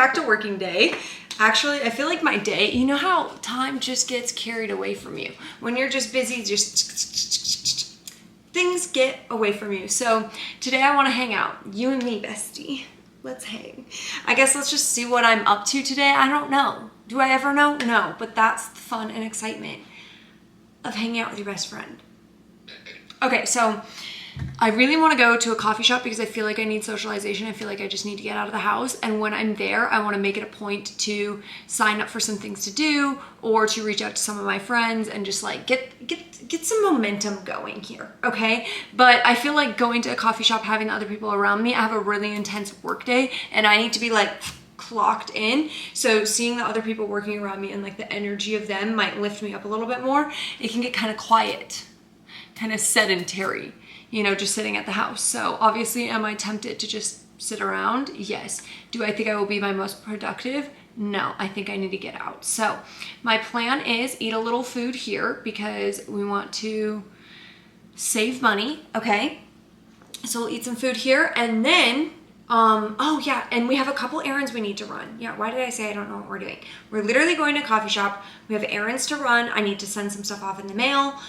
back to working day. Actually, I feel like my day, you know how time just gets carried away from you? When you're just busy, just things get away from you. So today I want to hang out. You and me, bestie. Let's hang. I guess let's just see what I'm up to today. I don't know. Do I ever know? No, but that's the fun and excitement of hanging out with your best friend. Okay, so I really want to go to a coffee shop because I feel like I need socialization. I feel like I just need to get out of the house. And when I'm there, I want to make it a point to sign up for some things to do or to reach out to some of my friends and just like get some momentum going here, okay? But I feel like going to a coffee shop, having other people around me, I have a really intense work day and I need to be like clocked in. So seeing the other people working around me and like the energy of them might lift me up a little bit more. It can get kind of quiet, kind of sedentary, you know, just sitting at the house. So obviously, am I tempted to just sit around? Yes. Do I think I will be my most productive? No, I think I need to get out. So my plan is eat a little food here because we want to save money, okay? So we'll eat some food here and then, oh yeah, and we have a couple errands we need to run. Yeah, why did I say I don't know what we're doing? We're literally going to a coffee shop. We have errands to run. I need to send some stuff off in the mail.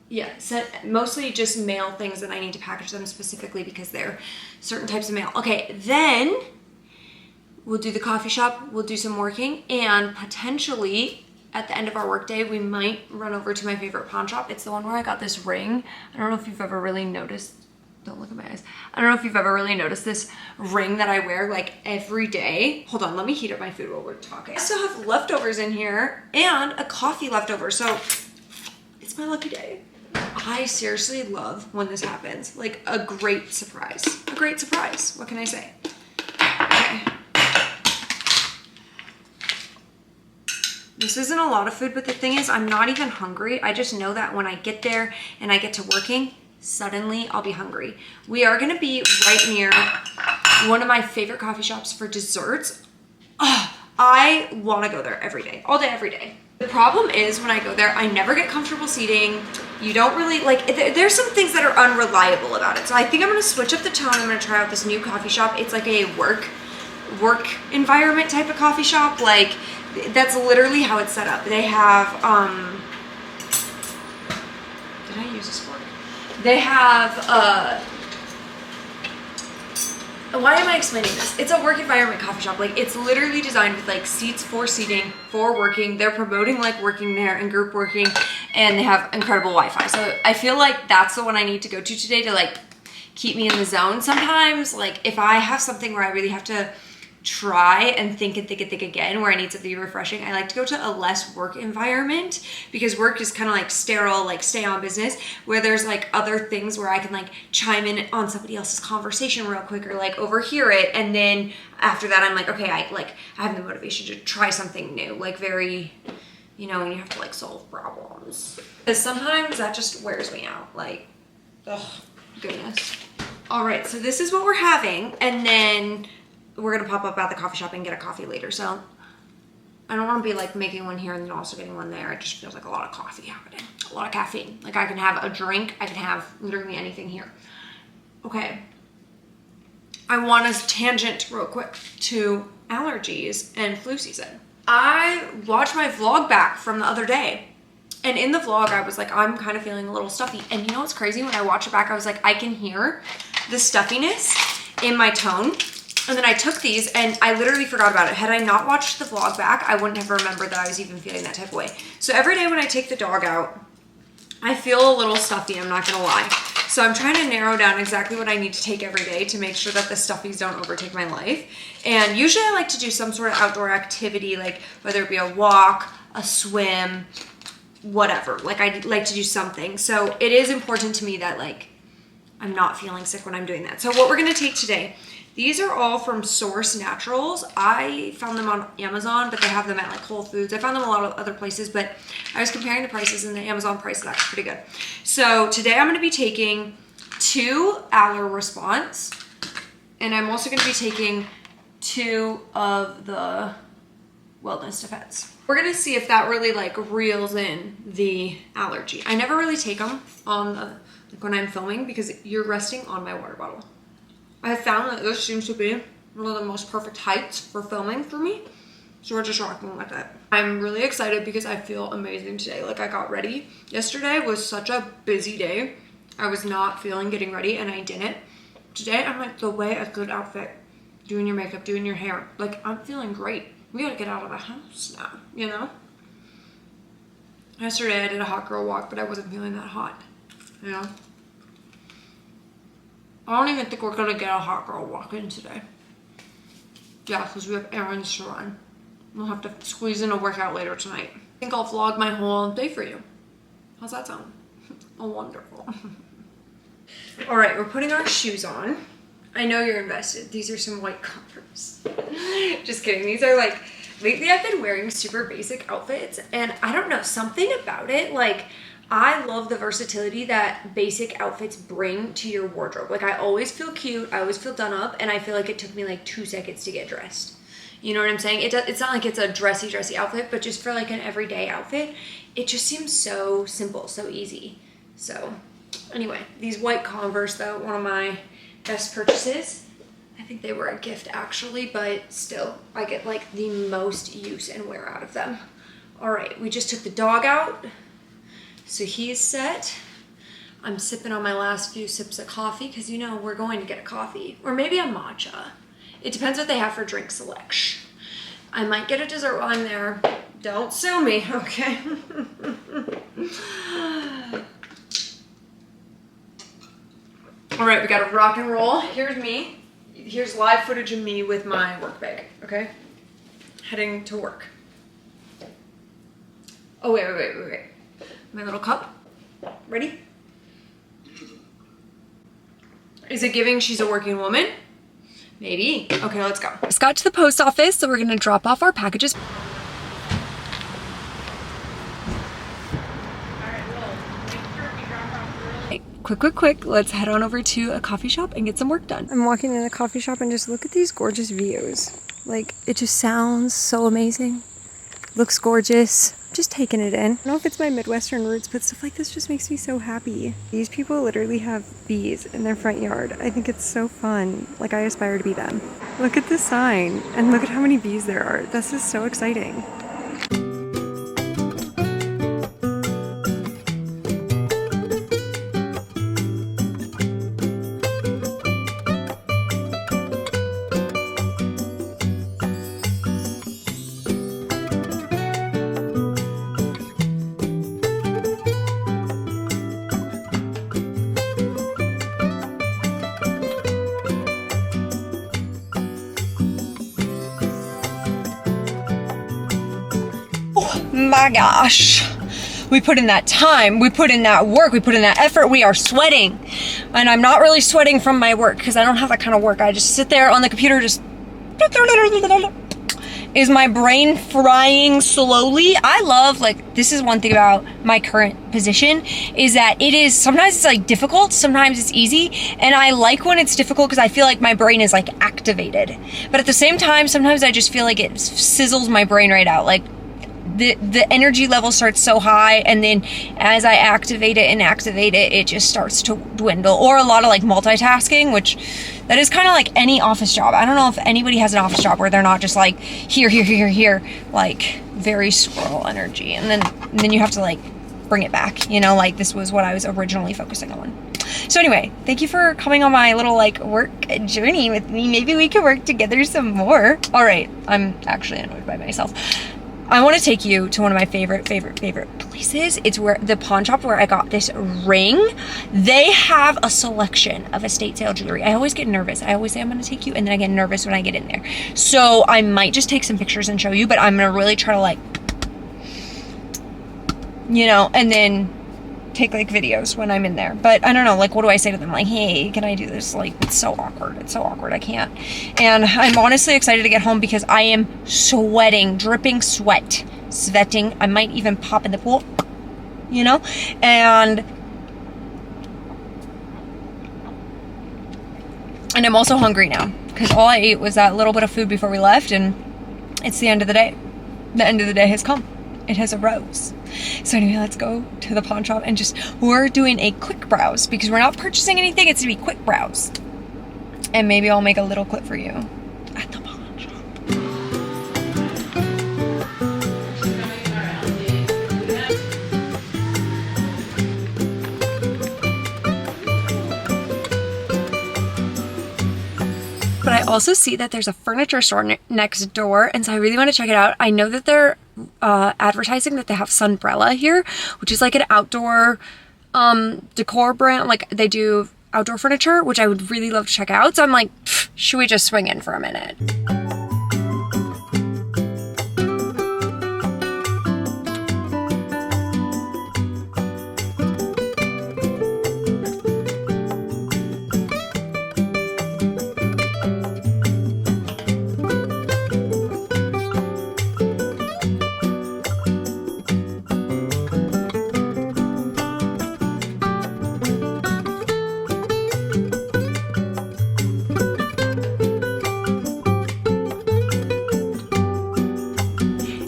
Yeah, mostly just mail things that I need to package them specifically because they're certain types of mail. Okay, then we'll do the coffee shop, we'll do some working, and potentially at the end of our workday, we might run over to my favorite pawn shop. It's the one where I got this ring. I don't know if you've ever really noticed, don't look at my eyes. I don't know if you've ever really noticed this ring that I wear like every day. Hold on, let me heat up my food while we're talking. I still have leftovers in here and a coffee leftover, so it's my lucky day. I seriously love when this happens. Like a great surprise. A great surprise. What can I say? Okay. This isn't a lot of food, but the thing is I'm not even hungry. I just know that when I get there and I get to working, suddenly I'll be hungry. We are gonna be right near one of my favorite coffee shops for desserts. Oh, I wanna go there every day, all day, every day. The problem is when I go there, I never get comfortable seating. You don't really, like, there's some things that are unreliable about it. So I think I'm gonna switch up the tone. I'm gonna try out this new coffee shop. It's like a work environment type of coffee shop. Like, that's literally how it's set up. They have, did I use a fork? They have, why am I explaining this? It's a work environment coffee shop. Like it's literally designed with like seats for seating, for working. They're promoting like working there and group working, and they have incredible Wi-Fi. So I feel like that's the one I need to go to today to like keep me in the zone. Sometimes like if I have something where I really have to try and think again, where I need something refreshing, I like to go to a less work environment because work is kind of like sterile, like stay on business, where there's like other things where I can like chime in on somebody else's conversation real quick or like overhear it, and then after that I'm like, okay, I have the motivation to try something new, like very, you know, when you have to like solve problems, because sometimes that just wears me out, like, oh goodness. All right, so this is what we're having, and then we're gonna pop up at the coffee shop and get a coffee later. So I don't want to be like making one here and then also getting one there. It just feels like a lot of coffee happening, a lot of caffeine. Like I can have a drink, I can have literally anything here. Okay, I want to tangent real quick to allergies and flu season. I watched my vlog back from the other day, and in the vlog I was like, I'm kind of feeling a little stuffy. And you know what's crazy? When I watched it back, I was like, I can hear the stuffiness in my tone. And then I took these and I literally forgot about it. Had I not watched the vlog back, I wouldn't have remembered that I was even feeling that type of way. So every day when I take the dog out, I feel a little stuffy, I'm not gonna lie. So I'm trying to narrow down exactly what I need to take every day to make sure that the stuffies don't overtake my life. And usually I like to do some sort of outdoor activity, like whether it be a walk, a swim, whatever. Like I like to do something. So it is important to me that like I'm not feeling sick when I'm doing that. So what we're gonna take today, these are all from Source Naturals. I found them on Amazon, but they have them at like Whole Foods. I found them a lot of other places, but I was comparing the prices and the Amazon price is actually pretty good. So today I'm gonna be taking 2 Aller Response, and I'm also gonna be taking 2 of the Wellness to Pets. We're gonna see if that really like reels in the allergy. I never really take them on the, like when I'm filming because you're resting on my water bottle. I have found that this seems to be one of the most perfect heights for filming for me. So we're just rocking with it. I'm really excited because I feel amazing today. Like I got ready. Yesterday was such a busy day. I was not feeling getting ready and I didn't. Today I'm like the way a good outfit, doing your makeup, doing your hair. Like I'm feeling great. We gotta get out of the house now, you know? Yesterday I did a hot girl walk, but I wasn't feeling that hot, you know? I don't even think we're gonna get a hot girl walk in today. Yeah, because we have errands to run. We'll have to squeeze in a workout later tonight. I think I'll vlog my whole day for you. How's that sound? Oh, wonderful. All right, we're putting our shoes on. I know you're invested. These are some white Converse. Just kidding. These are like, lately I've been wearing super basic outfits and I don't know, something about it, like I love the versatility that basic outfits bring to your wardrobe. Like I always feel cute, I always feel done up, and I feel like it took me like 2 seconds to get dressed. You know what I'm saying? It's not like it's a dressy outfit, but just for like an everyday outfit, it just seems so simple, so easy. So anyway, these white Converse though, one of my best purchases. I think they were a gift actually, but still, I get like the most use and wear out of them. All right, we just took the dog out, so he's set. I'm sipping on my last few sips of coffee because you know we're going to get a coffee or maybe a matcha. It depends what they have for drink selection. I might get a dessert while I'm there. Don't sue me, okay? All right, we gotta rock and roll. Here's me. Here's live footage of me with my work bag, okay? Heading to work. Oh, wait. My little cup. Ready? Is it giving she's a working woman? Maybe. Okay, let's go. Just got to the post office, so we're gonna drop off our packages. Quick, let's head on over to a coffee shop and get some work done. I'm walking in a coffee shop and just look at these gorgeous views. Like, it just sounds so amazing. Looks gorgeous. I'm just taking it in. I don't know if it's my Midwestern roots, but stuff like this just makes me so happy. These people literally have bees in their front yard. I think it's so fun. Like, I aspire to be them. Look at the sign and look at how many bees there are. This is so exciting. My gosh, we put in that time, we put in that work, we put in that effort, we are sweating. And I'm not really sweating from my work because I don't have that kind of work. I just sit there on the computer, just is my brain frying slowly. I love, like, this is one thing about my current position is that it is, sometimes it's like difficult, sometimes it's easy. And I like when it's difficult because I feel like my brain is like activated. But at the same time, sometimes I just feel like it sizzles my brain right out. Like, the energy level starts so high, and then as I activate it, it just starts to dwindle. Or a lot of like multitasking, which that is kind of like any office job. I don't know if anybody has an office job where they're not just like here, like very squirrel energy, and then you have to like bring it back, you know, like this was what I was originally focusing on. So anyway, thank you for coming on my little like work journey with me. Maybe we could work together some more. All right, I'm actually annoyed by myself. I want to take you to one of my favorite places. It's where the pawn shop where I got this ring. They have a selection of estate sale jewelry. I always get nervous. I always say I'm going to take you, and then I get nervous when I get in there. So I might just take some pictures and show you, but I'm going to really try to like, you know, and then take like videos when I'm in there. But I don't know, like, what do I say to them? Like, hey, can I do this? Like, it's so awkward. It's so awkward. I can't. And I'm honestly excited to get home because I am sweating, dripping sweating. I might even pop in the pool, you know? And I'm also hungry now because all I ate was that little bit of food before we left, and it's the end of the day. The end of the day has come. It has arose. So anyway, let's go to the pawn shop and we're doing a quick browse because we're not purchasing anything. It's gonna be quick browse. And maybe I'll make a little clip for you. But I also see that there's a furniture store next door, and so I really want to check it out. I know that they're advertising that they have Sunbrella here, which is like an outdoor decor brand. Like they do outdoor furniture, which I would really love to check out. So I'm like, should we just swing in for a minute?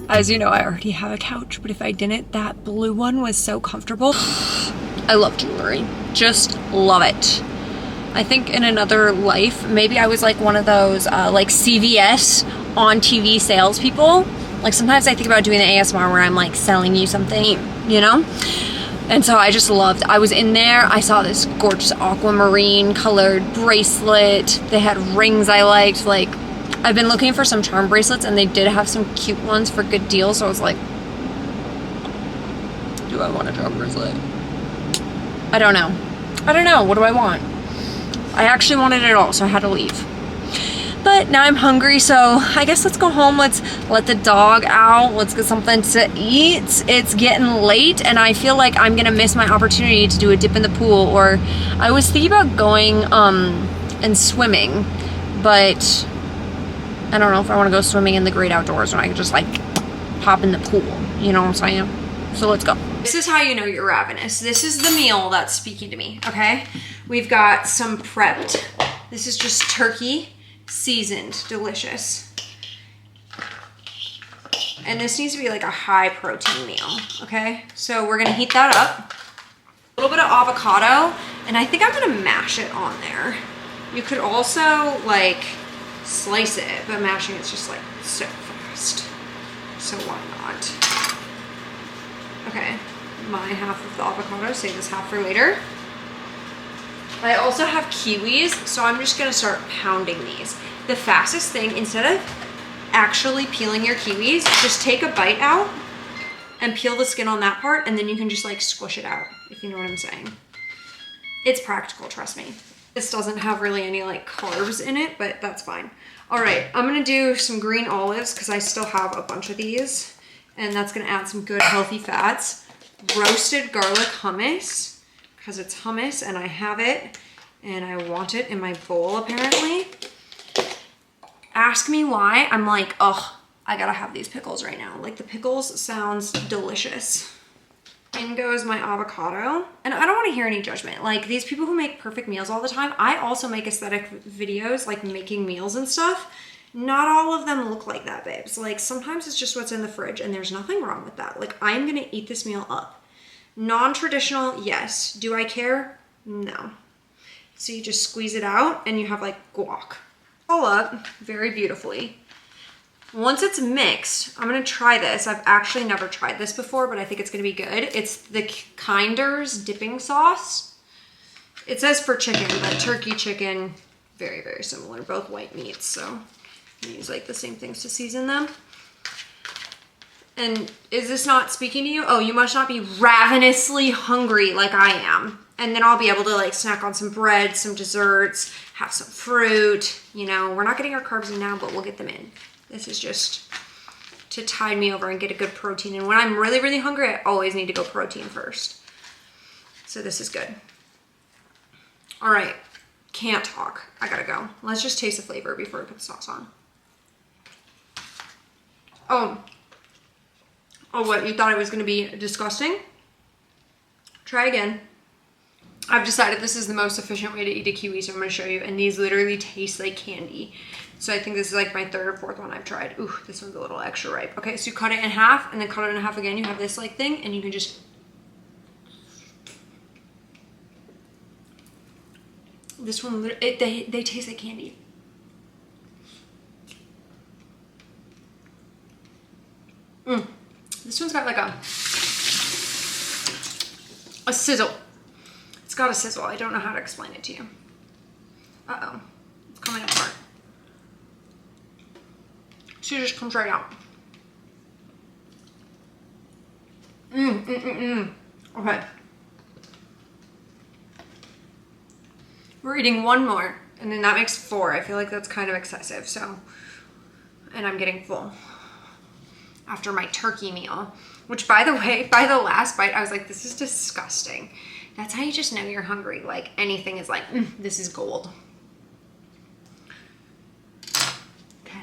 As you know, I already have a couch, but if I didn't, that blue one was so comfortable. I love jewelry, just love it. I think in another life, maybe I was like one of those like CVS on TV salespeople. Like sometimes I think about doing the ASMR where I'm like selling you something, you know? And so I just loved, I was in there, I saw this gorgeous aquamarine colored bracelet. They had rings I liked, like I've been looking for some charm bracelets and they did have some cute ones for good deals. So I was like, do I want a charm bracelet? I don't know. What do I want? I actually wanted it all, so I had to leave. But now I'm hungry, so I guess let's go home. Let's let the dog out. Let's get something to eat. It's getting late and I feel like I'm gonna miss my opportunity to do a dip in the pool, or I was thinking about going and swimming, but I don't know if I want to go swimming in the great outdoors when I could just like pop in the pool, you know what I'm saying? So let's go. This is how you know you're ravenous. This is the meal that's speaking to me, okay? We've got some prepped. This is just turkey, seasoned, delicious. And this needs to be like a high protein meal, okay? So we're gonna heat that up. A little bit of avocado, and I think I'm gonna mash it on there. You could also like slice it, but mashing it's just like so fast. So why not? Okay, my half of the avocado, save this half for later. I also have kiwis, so I'm just gonna start pounding these. The fastest thing, instead of actually peeling your kiwis, just take a bite out and peel the skin on that part, and then you can just like squish it out, if you know what I'm saying. It's practical, trust me. This doesn't have really any like carbs in it, but that's fine. All right, I'm gonna do some green olives because I still have a bunch of these, and that's gonna add some good healthy fats. Roasted garlic hummus, because it's hummus and I have it and I want it in my bowl apparently. Ask me why. I'm like, oh, I gotta have these pickles right now. Like the pickles sounds delicious. In goes my avocado. And I don't want to hear any judgment. Like these people who make perfect meals all the time, I also make aesthetic videos like making meals and stuff. Not all of them look like that, babes. Like sometimes it's just what's in the fridge and there's nothing wrong with that. Like I'm gonna eat this meal up. Non-traditional, yes. Do I care? No. So you just squeeze it out and you have like guac. All up very beautifully. Once it's mixed, I'm gonna try this. I've actually never tried this before, but I think it's gonna be good. It's the Kinder's dipping sauce. It says for chicken, but turkey, chicken, very, very similar. Both white meats, so I use like the same things to season them. And is this not speaking to you? Oh, you must not be ravenously hungry like I am. And then I'll be able to like snack on some bread, some desserts, have some fruit. You know, we're not getting our carbs in now, but we'll get them in. This is just to tide me over and get a good protein. And when I'm really, really hungry, I always need to go protein first. So this is good. All right, can't talk. I gotta go. Let's just taste the flavor before we put the sauce on. Oh, what, you thought it was gonna be disgusting? Try again. I've decided this is the most efficient way to eat a kiwi, so I'm gonna show you. And these literally taste like candy. So I think this is like my third or fourth one I've tried. Ooh, this one's a little extra ripe. Okay, so you cut it in half and then cut it in half again. You have this like thing and you can just... This one, they taste like candy. This one's got like a sizzle. It's got a sizzle. I don't know how to explain it to you. Uh-oh, it's coming apart. She just comes right out. Okay. We're eating one more, and then that makes 4. I feel like that's kind of excessive, so. And I'm getting full after my turkey meal, which, by the way, by the last bite, I was like, this is disgusting. That's how you just know you're hungry. Like, anything is like, this is gold. Okay.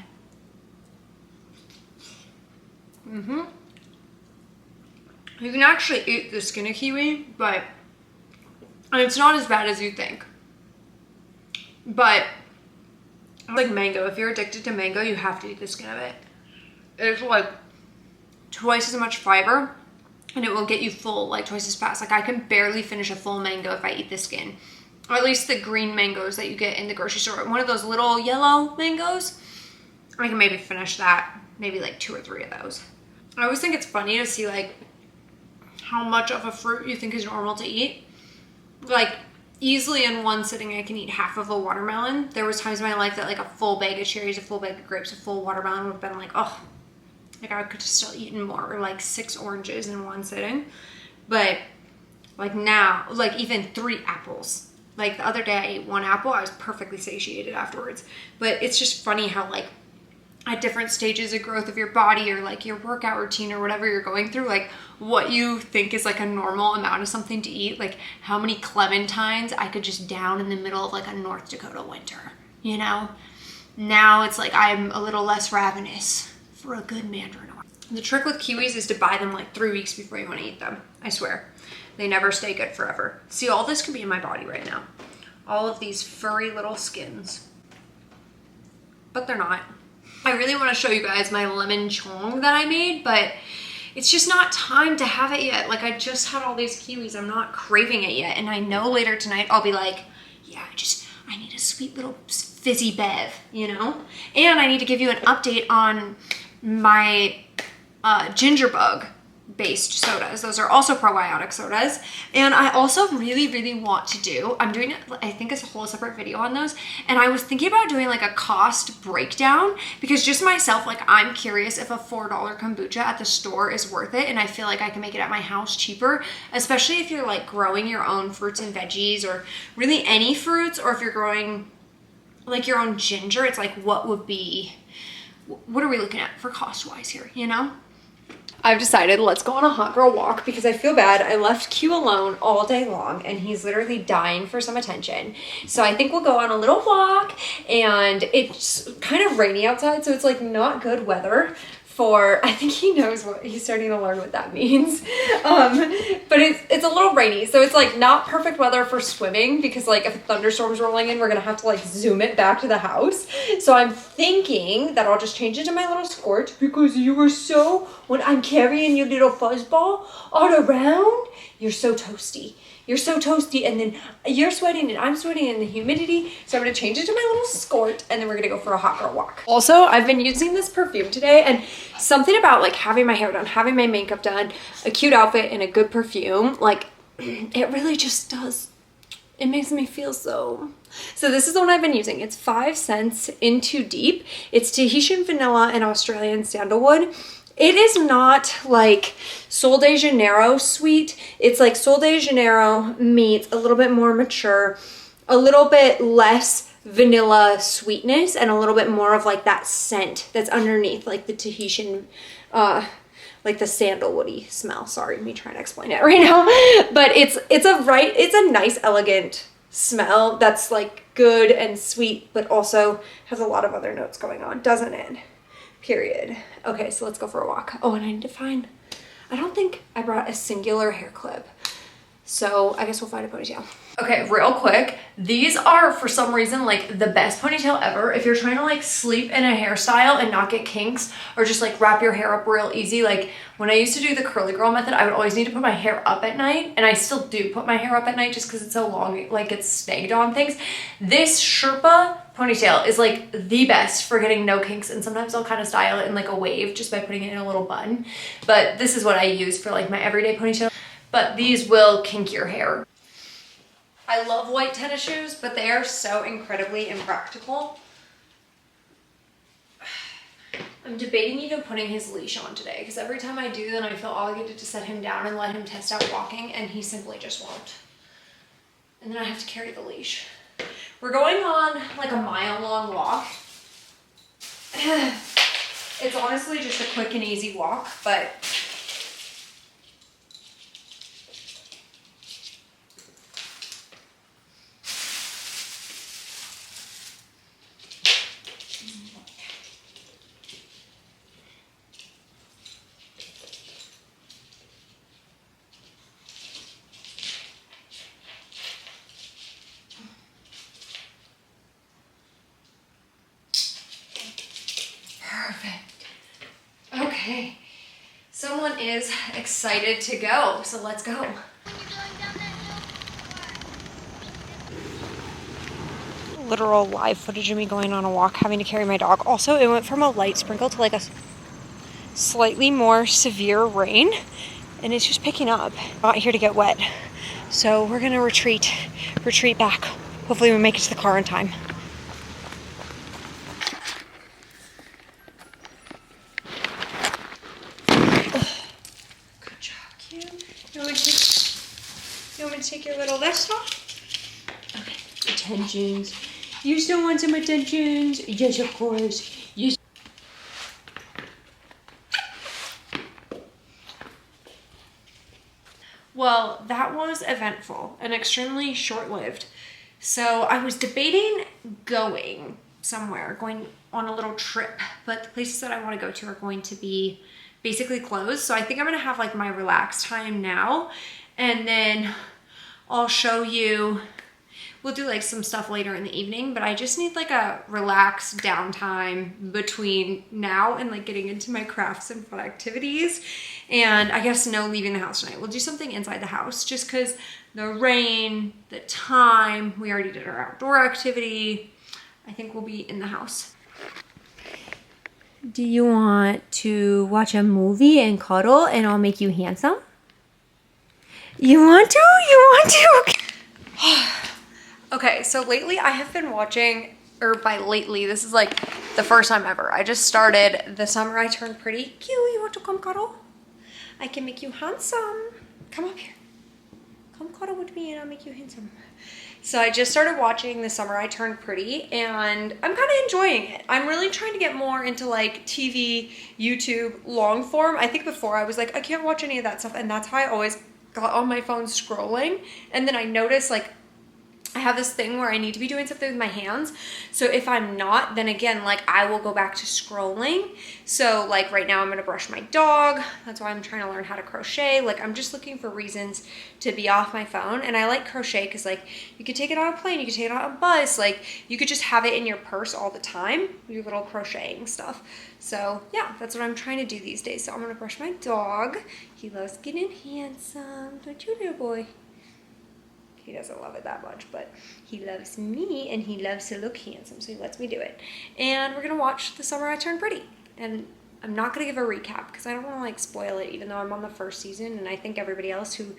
You can actually eat the skin of kiwi, but it's not as bad as you think. But like mango, if you're addicted to mango, you have to eat the skin of it. It's like twice as much fiber, and it will get you full like twice as fast. Like I can barely finish a full mango if I eat the skin. Or at least the green mangoes that you get in the grocery store. One of those little yellow mangoes, I can maybe finish that, maybe like 2 or 3 of those. I always think it's funny to see like how much of a fruit you think is normal to eat. Like easily in one sitting, I can eat half of a watermelon. There was times in my life that like a full bag of cherries, a full bag of grapes, a full watermelon would have been like, oh, like I could have still eaten more, or like 6 oranges in one sitting. But like now, like even 3 apples. Like the other day I ate 1 apple, I was perfectly satiated afterwards. But it's just funny how like at different stages of growth of your body, or like your workout routine or whatever you're going through, like what you think is like a normal amount of something to eat, like how many clementines I could just down in the middle of like a North Dakota winter, you know? Now it's like I'm a little less ravenous for a good mandarin orange. The trick with kiwis is to buy them like 3 weeks before you want to eat them. I swear. They never stay good forever. See, all this could be in my body right now. All of these furry little skins. But they're not. I really want to show you guys my lemon chong that I made, but it's just not time to have it yet. Like I just had all these kiwis. I'm not craving it yet. And I know later tonight I'll be like, yeah, I need a sweet little fizzy bev, you know? And I need to give you an update on my ginger bug based sodas. Those are also probiotic sodas. And I also really, really want to do, I'm doing, I think it's a whole separate video on those. And I was thinking about doing like a cost breakdown, because just myself, like I'm curious if a $4 kombucha at the store is worth it. And I feel like I can make it at my house cheaper, especially if you're like growing your own fruits and veggies, or really any fruits, or if you're growing like your own ginger. It's like, what are we looking at for cost wise here, you know? I've decided let's go on a hot girl walk, because I feel bad. I left Q alone all day long and he's literally dying for some attention. So I think we'll go on a little walk, and it's kind of rainy outside, so it's like not good weather for, I think he knows what, he's starting to learn what that means. But it's a little rainy, so it's like not perfect weather for swimming, because like if a thunderstorm's rolling in, we're gonna have to like zoom it back to the house. So I'm thinking that I'll just change it to my little skirt, because you were so, when I'm carrying your little fuzzball all around, you're so toasty. You're so toasty, and then you're sweating and I'm sweating in the humidity. So I'm gonna change it to my little skirt, and then we're gonna go for a hot girl walk. Also, I've been using this perfume today, and something about like having my hair done, having my makeup done, a cute outfit, and a good perfume, like it really just does. It makes me feel so. So this is the one I've been using. It's 5 cents in Too Deep. It's Tahitian vanilla and Australian sandalwood. It is not like Sol de Janeiro sweet. It's like Sol de Janeiro meets a little bit more mature, a little bit less vanilla sweetness, and a little bit more of like that scent that's underneath, like the Tahitian, like the sandalwoody smell. Sorry, me trying to explain it right now. But it's a nice, elegant smell that's like good and sweet, but also has a lot of other notes going on, doesn't it? Period. Okay, so let's go for a walk. Oh, and I need to find, I don't think I brought a singular hair clip. So I guess we'll find a ponytail. Okay, real quick. These are, for some reason, like the best ponytail ever. If you're trying to like sleep in a hairstyle and not get kinks, or just like wrap your hair up real easy. Like when I used to do the curly girl method, I would always need to put my hair up at night. And I still do put my hair up at night just because it's so long, like it's snagged on things. This Sherpa ponytail is like the best for getting no kinks, and sometimes I'll kind of style it in like a wave just by putting it in a little bun. But this is what I use for like my everyday ponytail. But these will kink your hair. I love white tennis shoes, but they are so incredibly impractical. I'm debating even putting his leash on today because every time I do, then I feel obligated to set him down and let him test out walking, and he simply just won't. And then I have to carry the leash. We're going on like a mile-long walk. It's honestly just a quick and easy walk, but perfect. Okay, someone is excited to go, so let's go. Literal live footage of me going on a walk, having to carry my dog. Also, it went from a light sprinkle to like a slightly more severe rain, and it's just picking up. Not here to get wet, so we're gonna retreat back. Hopefully we make it to the car in time. Good job, Kim. You want me to take your little vest off? Okay. Attentions. You still want some attentions? Yes, of course. Yes. Well, that was eventful and extremely short-lived. So I was debating going somewhere, going on a little trip, but the places that I want to go to are going to be basically closed. So I think I'm going to have like my relaxed time now, and then I'll show you. We'll do like some stuff later in the evening, but I just need like a relaxed downtime between now and like getting into my crafts and fun activities. And I guess no leaving the house tonight. We'll do something inside the house just because the rain, the time, we already did our outdoor activity. I think we'll be in the house. Do you want to watch a movie and cuddle and I'll make you handsome? You want to? You want to? Okay, so lately I have been watching, or by lately, this is like the first time ever. I just started The Summer I Turned Pretty. Cute, you want to come cuddle? I can make you handsome. Come up here. Come cuddle with me and I'll make you handsome. So I just started watching The Summer I Turned Pretty, and I'm kind of enjoying it. I'm really trying to get more into like TV, YouTube, long form. I think before I was like, I can't watch any of that stuff, and that's how I always got on my phone scrolling. And then I noticed like I have this thing where I need to be doing something with my hands. So if I'm not, then again, like I will go back to scrolling. So like right now I'm gonna brush my dog. That's why I'm trying to learn how to crochet. Like I'm just looking for reasons to be off my phone. And I like crochet because like you could take it on a plane, you could take it on a bus, like you could just have it in your purse all the time, your little crocheting stuff. So yeah, that's what I'm trying to do these days. So I'm gonna brush my dog. He loves getting handsome, don't you, little boy? He doesn't love it that much, but he loves me and he loves to look handsome, so he lets me do it. And we're gonna watch The Summer I Turned Pretty. And I'm not gonna give a recap because I don't wanna like spoil it, even though I'm on the first season, and I think everybody else who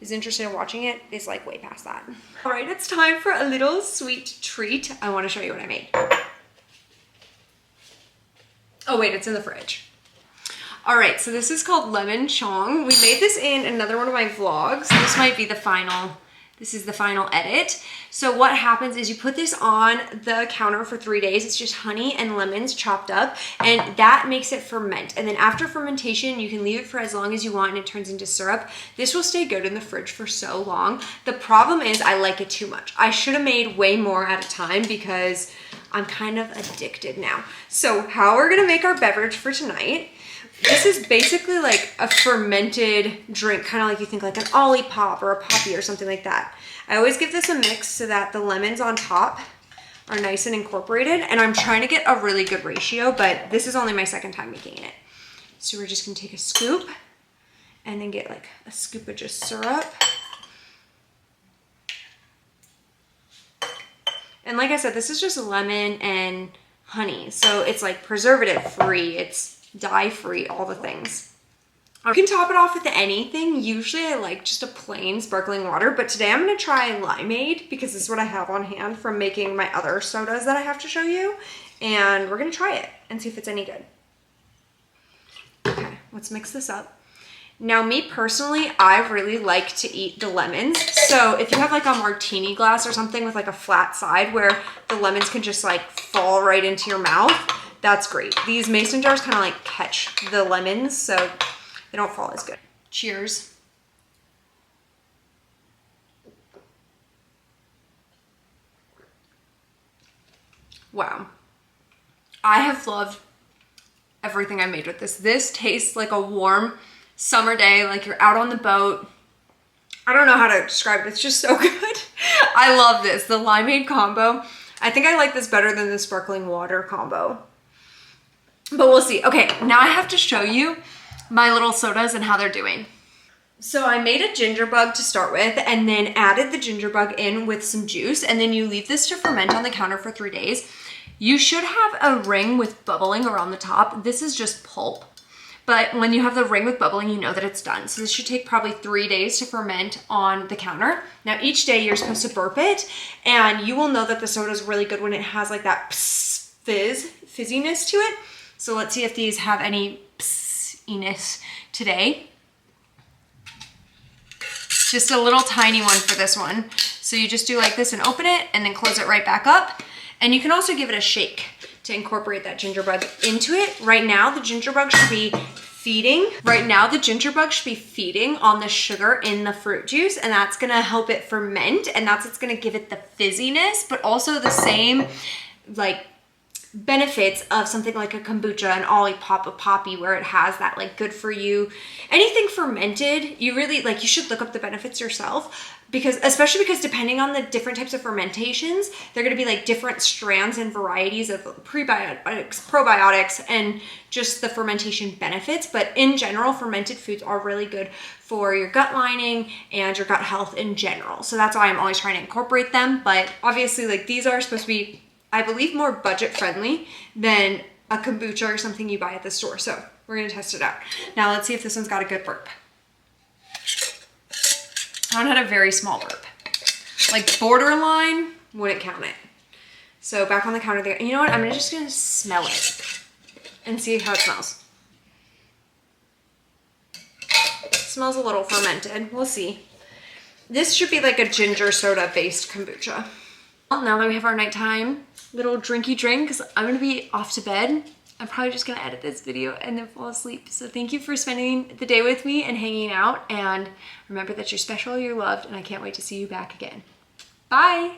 is interested in watching it is like way past that. All right, it's time for a little sweet treat. I wanna show you what I made. Oh wait, it's in the fridge. All right, so this is called lemon chong. We made this in another one of my vlogs. This might be the final. This is the final edit. So what happens is you put this on the counter for 3 days. It's just honey and lemons chopped up, and that makes it ferment. And then after fermentation, you can leave it for as long as you want and it turns into syrup. This will stay good in the fridge for so long. The problem is I like it too much. I should have made way more at a time because I'm kind of addicted now. So how we're gonna make our beverage for tonight. This is basically like a fermented drink, kind of like you think like an Olipop or a Poppy or something like that. I always give this a mix so that the lemons on top are nice and incorporated, and I'm trying to get a really good ratio, but this is only my second time making it. So we're just gonna take a scoop and then get like a scoop of just syrup. And like I said, this is just lemon and honey, so it's like preservative free, it's dye free, all the things. You can top it off with anything. Usually I like just a plain sparkling water, but today I'm gonna try limeade because this is what I have on hand from making my other sodas that I have to show you. And we're gonna try it and see if it's any good. let's mix this up. Now, me personally, I really like to eat the lemons. So if you have like a martini glass or something with like a flat side where the lemons can just like fall right into your mouth, that's great. These mason jars kind of like catch the lemons so they don't fall as good. Cheers. Wow. I have loved everything I made with this. This tastes like a warm summer day, like you're out on the boat. I don't know how to describe it. It's just so good. I love this. The limeade combo. I think I like this better than the sparkling water combo. But we'll see. Okay, now I have to show you my little sodas and how they're doing. So I made a ginger bug to start with and then added the ginger bug in with some juice, and then you leave this to ferment on the counter for 3 days. You should have a ring with bubbling around the top. This is just pulp. But when you have the ring with bubbling, you know that it's done. So this should take probably 3 days to ferment on the counter. Now each day you're supposed to burp it, and you will know that the soda is really good when it has like that fizziness to it. So let's see if these have any pssiness today. Just a little tiny one for this one. So you just do like this and open it and then close it right back up. And you can also give it a shake to incorporate that ginger bug into it. Right now, the ginger bug should be feeding. Right now, the ginger bug should be feeding on the sugar in the fruit juice, and that's gonna help it ferment, and that's what's gonna give it the fizziness, but also the same like benefits of something like a kombucha, an olipop, a poppy, where it has that like good for you. Anything fermented, you really like, you should look up the benefits yourself, because especially because depending on the different types of fermentations, they're going to be like different strands and varieties of prebiotics, probiotics, and just the fermentation benefits. But in general, fermented foods are really good for your gut lining and your gut health in general. So that's why I'm always trying to incorporate them. But obviously, like, these are supposed to be, I believe, more budget friendly than a kombucha or something you buy at the store. So we're going to test it out. Now let's see if this one's got a good burp. That one had a very small burp. Like borderline, wouldn't count it. So back on the counter there. You know what? I'm just going to smell it and see how it smells. It smells a little fermented. We'll see. This should be like a ginger soda based kombucha. Well, now that we have our nighttime little drinky drink, because I'm going to be off to bed. I'm probably just going to edit this video and then fall asleep. So thank you for spending the day with me and hanging out. And remember that you're special, you're loved, and I can't wait to see you back again. Bye.